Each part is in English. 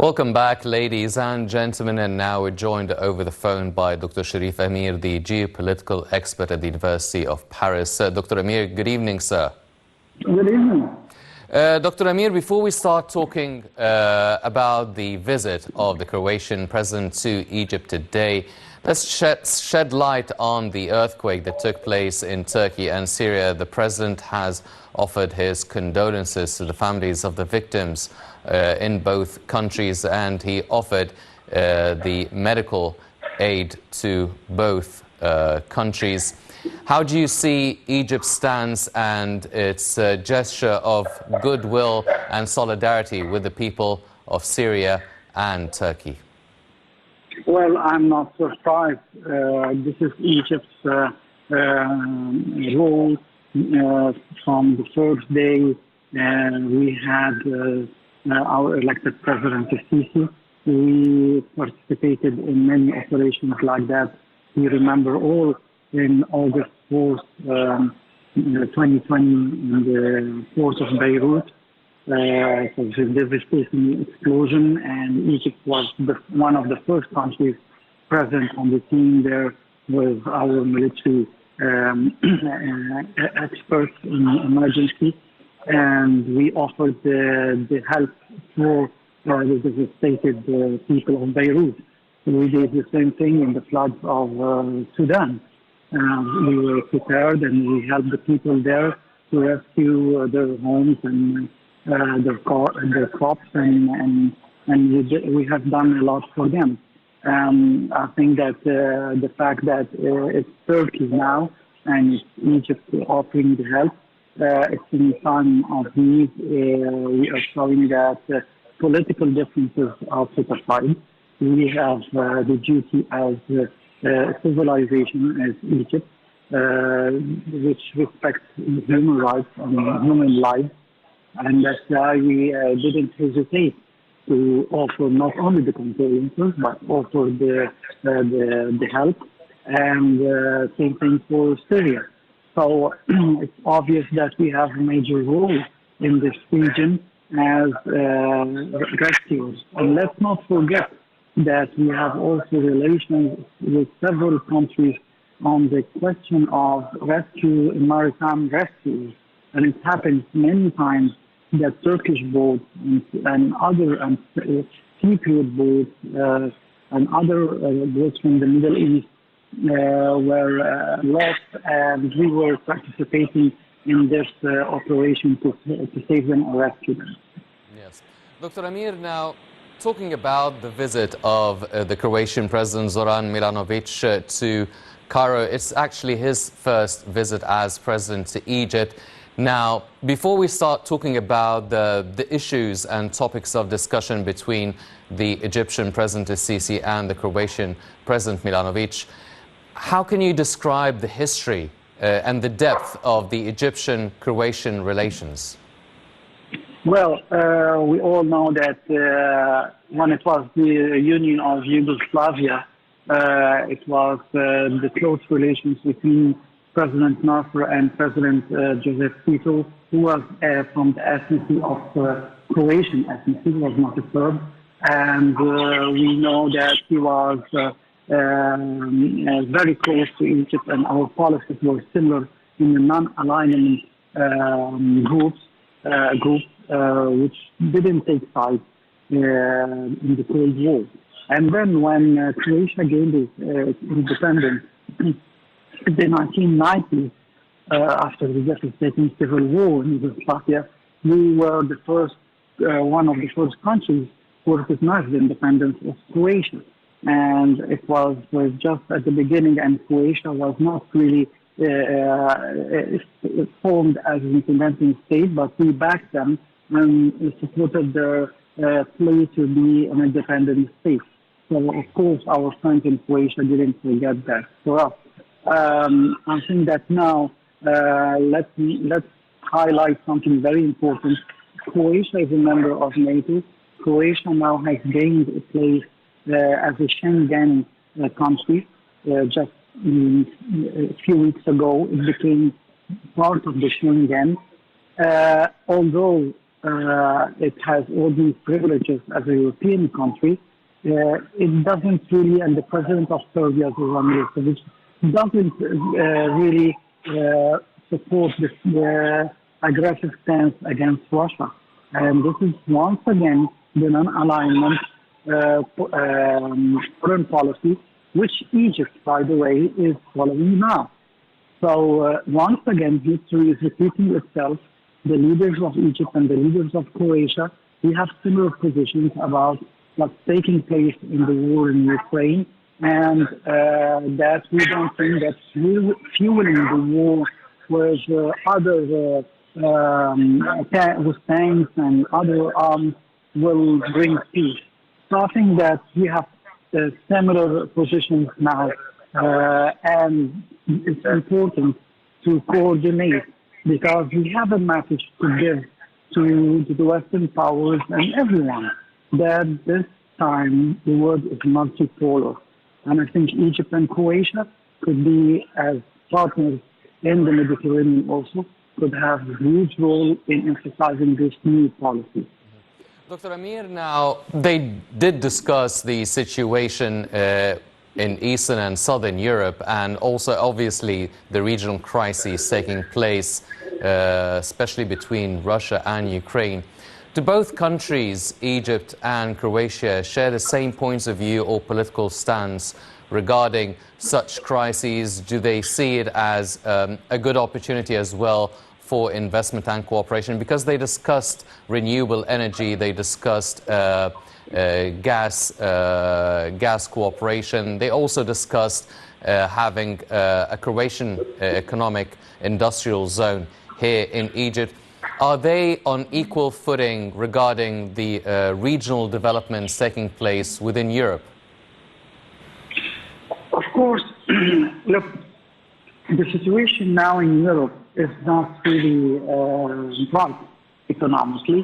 Welcome back, ladies and gentlemen, and now we're joined over the phone by Dr. Sherif Amir, the geopolitical expert at the University of Paris. Dr. Amir, good evening, sir. Good evening. Dr. Amir, before we start talking about the visit of the Croatian president to Egypt today, let's shed light on the earthquake that took place in Turkey and Syria. The president has offered his condolences to the families of the victims in both countries, and he offered the medical aid to both countries. How do you see Egypt's stance and its gesture of goodwill and solidarity with the people of Syria and Turkey? Well, I'm not surprised. This is Egypt's role from the first day we had our elected president, Sisi. We participated in many operations like that. We remember all in August 4th, 2020, in the port of Beirut. It was a devastating explosion, and Egypt was one of the first countries present on the scene there with our military experts in emergency. And we offered the help for the devastated people of Beirut. We did the same thing in the floods of Sudan. We were prepared, and we helped the people there to rescue their homes and their crops, and we have done a lot for them. I think that the fact that it's Turkey now and it's Egypt offering the help, it's in time of need. We are showing that political differences are put aside. We have the duty as civilization as Egypt, which respects human rights and human lives. And that's why we didn't hesitate to offer not only the condolences, but also the help. And same thing for Syria. So it's obvious that we have a major role in this region as rescuers. And let's not forget that we have also relations with several countries on the question of maritime rescue. And it happens many times that Turkish boats and other seafood boats and other boats from the Middle East were lost, and we were participating in this operation to save them or rescue them. Yes. Dr. Amir, now talking about the visit of the Croatian President Zoran Milanovic to Cairo, it's actually his first visit as president to Egypt. Now, before we start talking about the issues and topics of discussion between the Egyptian President Sisi and the Croatian President Milanovic, how can you describe the history and the depth of the Egyptian-Croatian relations? Well, we all know that when it was the Union of Yugoslavia, it was the close relations between President Nasser and President Joseph Tito, who was from the ethnicity of Croatian ethnicity, was not a Serb. And we know that he was very close to Egypt, and our policies were similar in the non-alignment group, which didn't take sides in the Cold War. And then when Croatia gained its independence in the 1990s, after the devastating civil war in Yugoslavia, we were the first, one of the first countries who recognized the independence of Croatia. And it was just at the beginning, and Croatia was not really formed as an independent state, but we backed them and supported their plea to be an independent state. So, of course, our friends in Croatia didn't forget that. For us, I think that now let's highlight something very important. Croatia is a member of NATO. Croatia now has gained a place as a Schengen country. Just a few weeks ago, it became part of the Schengen. Although it has all these privileges as a European country, it doesn't really, and the president of Serbia, Zoran Milosevic, doesn't really support this aggressive stance against Russia. And this is once again the non-alignment foreign policy, which Egypt, by the way, is following now. So once again, history is repeating itself. The leaders of Egypt and the leaders of Croatia, we have similar positions about what's taking place in the war in Ukraine, and that we don't think that fueling the war with with tanks and other arms will bring peace. So I think that we have similar positions now, and it's important to coordinate because we have a message to give to the Western powers and everyone that this time the world is multipolar. And I think Egypt and Croatia could be, as partners in the Mediterranean also, could have a huge role in emphasizing this new policy. Dr. Amir, now, they did discuss the situation in Eastern and Southern Europe, and also, obviously, the regional crises taking place, especially between Russia and Ukraine. Do both countries, Egypt and Croatia, share the same points of view or political stance regarding such crises? Do they see it as a good opportunity as well for investment and cooperation? Because they discussed renewable energy, they discussed gas cooperation. They also discussed having a Croatian economic industrial zone here in Egypt. Are they on equal footing regarding the regional developments taking place within Europe? Of course, look, the situation now in Europe is not really right economically.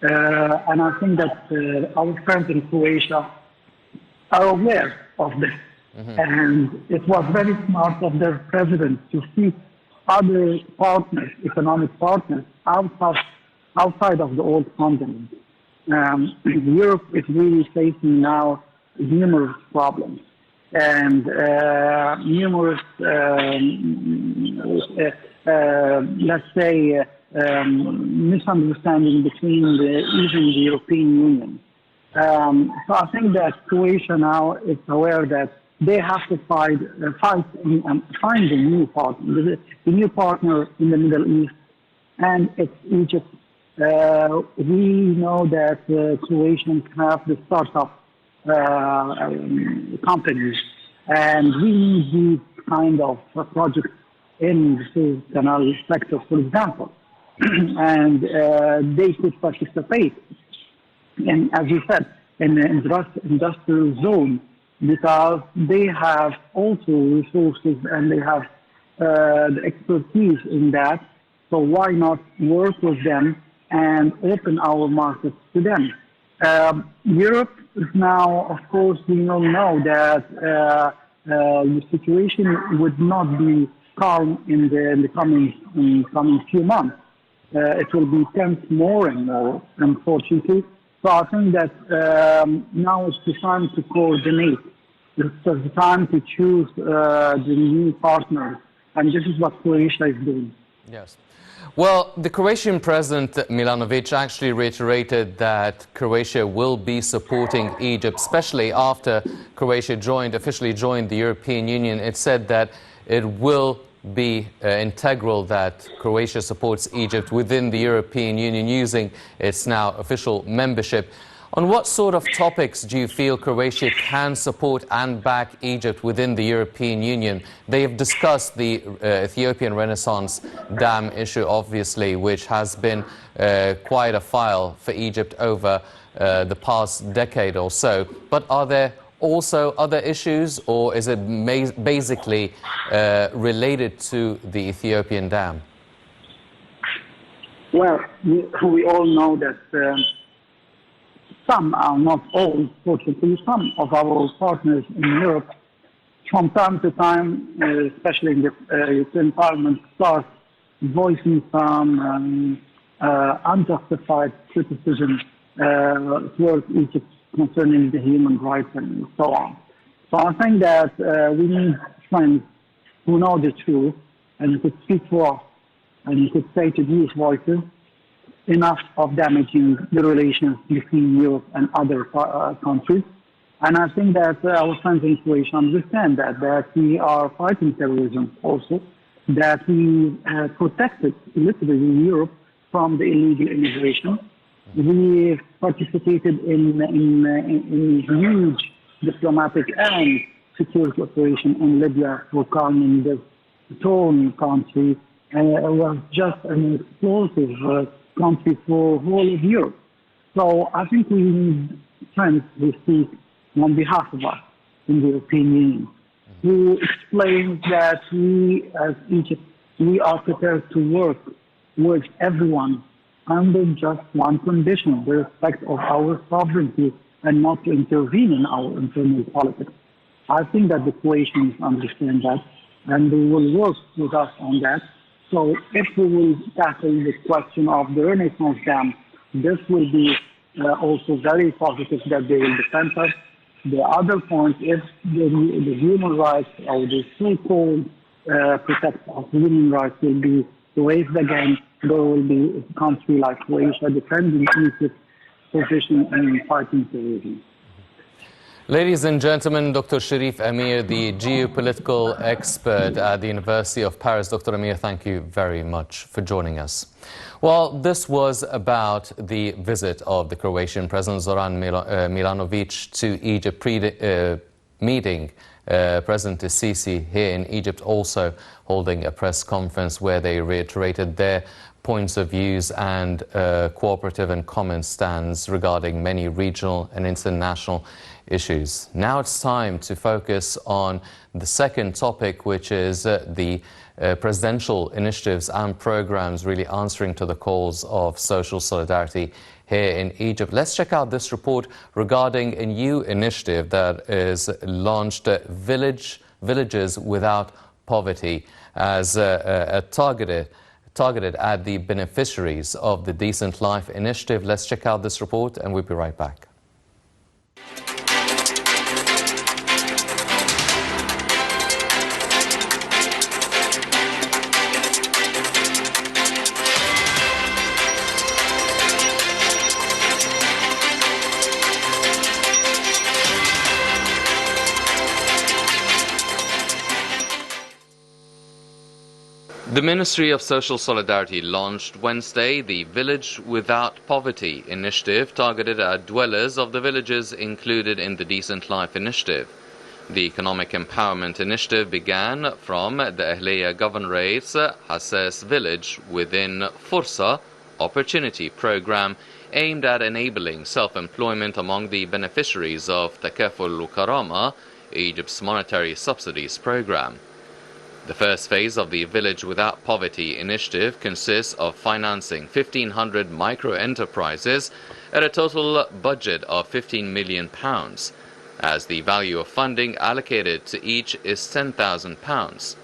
And I think that our friends in Croatia are aware of this. And it was very smart of their president to seek other partners, economic partners, outside of the old continent. Europe is really facing now numerous problems and numerous, let's say, misunderstanding between even the European Union. So I think that Croatia now is aware that they have to find a new partner, the new partner in the Middle East, and it's Egypt. We know that Croatians have the startup companies, and we need these kind of projects in the Suez Canal sector, for example, and they could participate in, as you said, in the industrial zone, because they have also resources and they have the expertise in that. So why not work with them and open our markets to them? Europe is now, of course, we all know that the situation would not be calm in the coming few months. It will be tense more and more, unfortunately. So I think that now is the time to coordinate. It's the time to choose the new partners. And this is what Croatia is doing. Yes. Well, the Croatian President Milanovic actually reiterated that Croatia will be supporting Egypt, especially after Croatia officially joined the European Union. It said that it will be integral that Croatia supports Egypt within the European Union using its now official membership. On what sort of topics do you feel Croatia can support and back Egypt within the European Union? They have discussed the Ethiopian Renaissance Dam issue, obviously, which has been quite a file for Egypt over the past decade or so. But are there also other issues, or is it basically related to the Ethiopian dam? Well, we all know that some, not all, fortunately, some of our partners in Europe, from time to time, especially in the European Parliament, start voicing some unjustified criticism towards Egypt concerning the human rights and so on. So I think that we need friends who know the truth and could speak for us and could say to these voices, enough of damaging the relations between Europe and other countries. And I think that our friends in Croatia understand that we are fighting terrorism also, that we protected literally Europe from the illegal immigration. We participated in huge diplomatic and security operation in Libya for calming the torn country. And it was just an explosive country for whole of Europe. So I think we need friends who speak on behalf of us in the European Union, who explain that we as Egypt, we are prepared to work with everyone under just one condition, the respect of our sovereignty and not to intervene in our internal politics. I think that the Croatians understand that and they will work with us on that. So if we will tackle the question of the Renaissance Dam, this will be also very positive that they will defend us. The other point, if the human rights or the so-called protection of human rights will be raised again, there will be a country like Croatia defending Egypt's position in fighting terrorism. Ladies and gentlemen, Dr. Sherif Amir, the geopolitical expert at the University of Paris. Dr. Amir, thank you very much for joining us. Well, this was about the visit of the Croatian President Zoran Milanovic to Egypt, meeting President Sisi here in Egypt, also holding a press conference where they reiterated their points of views and cooperative and common stands regarding many regional and international issues. Now it's time to focus on the second topic, which is the presidential initiatives and programs really answering to the calls of social solidarity here in Egypt. Let's check out this report regarding a new initiative that is launched, Villages Without Poverty, as targeted at the beneficiaries of the Decent Life Initiative. Let's check out this report and we'll be right back. The Ministry of Social Solidarity launched Wednesday the Village Without Poverty initiative targeted at dwellers of the villages included in the Decent Life Initiative. The Economic Empowerment Initiative began from the Ahliya Governorate's Hasses village within Fursa Opportunity Program aimed at enabling self-employment among the beneficiaries of Takaful Karama, Egypt's monetary subsidies program. The first phase of the Village Without Poverty initiative consists of financing 1,500 micro-enterprises at a total budget of £15 million, as the value of funding allocated to each is £10,000.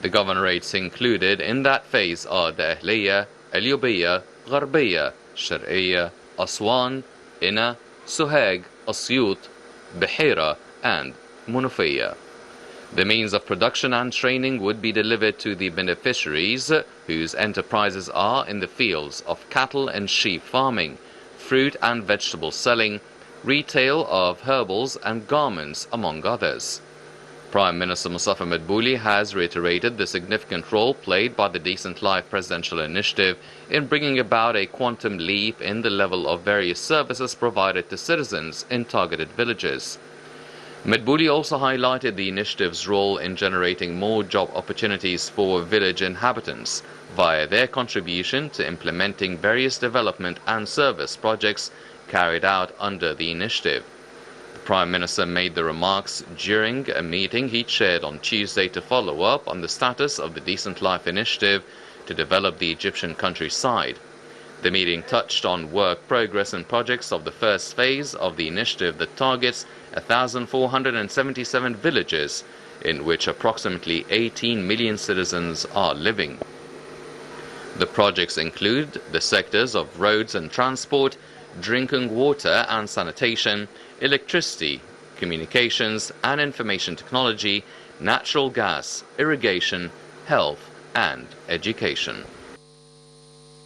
The governorates included in that phase are the Ahliya, Al-Yubiya, Gharbiya, Shar'iyya, Aswan, Ina, Suhag, Asyut, Bihira, and Munufiyya. The means of production and training would be delivered to the beneficiaries, whose enterprises are in the fields of cattle and sheep farming, fruit and vegetable selling, retail of herbals and garments, among others. Prime Minister Mustafa Madbouli has reiterated the significant role played by the Decent Life Presidential Initiative in bringing about a quantum leap in the level of various services provided to citizens in targeted villages. Madbouli also highlighted the initiative's role in generating more job opportunities for village inhabitants via their contribution to implementing various development and service projects carried out under the initiative. The Prime Minister made the remarks during a meeting he chaired on Tuesday to follow up on the status of the Decent Life Initiative to develop the Egyptian countryside. The meeting touched on work progress and projects of the first phase of the initiative that targets 1,477 villages, in which approximately 18 million citizens are living. The projects include the sectors of roads and transport, drinking water and sanitation, electricity, communications and information technology, natural gas, irrigation, health and education.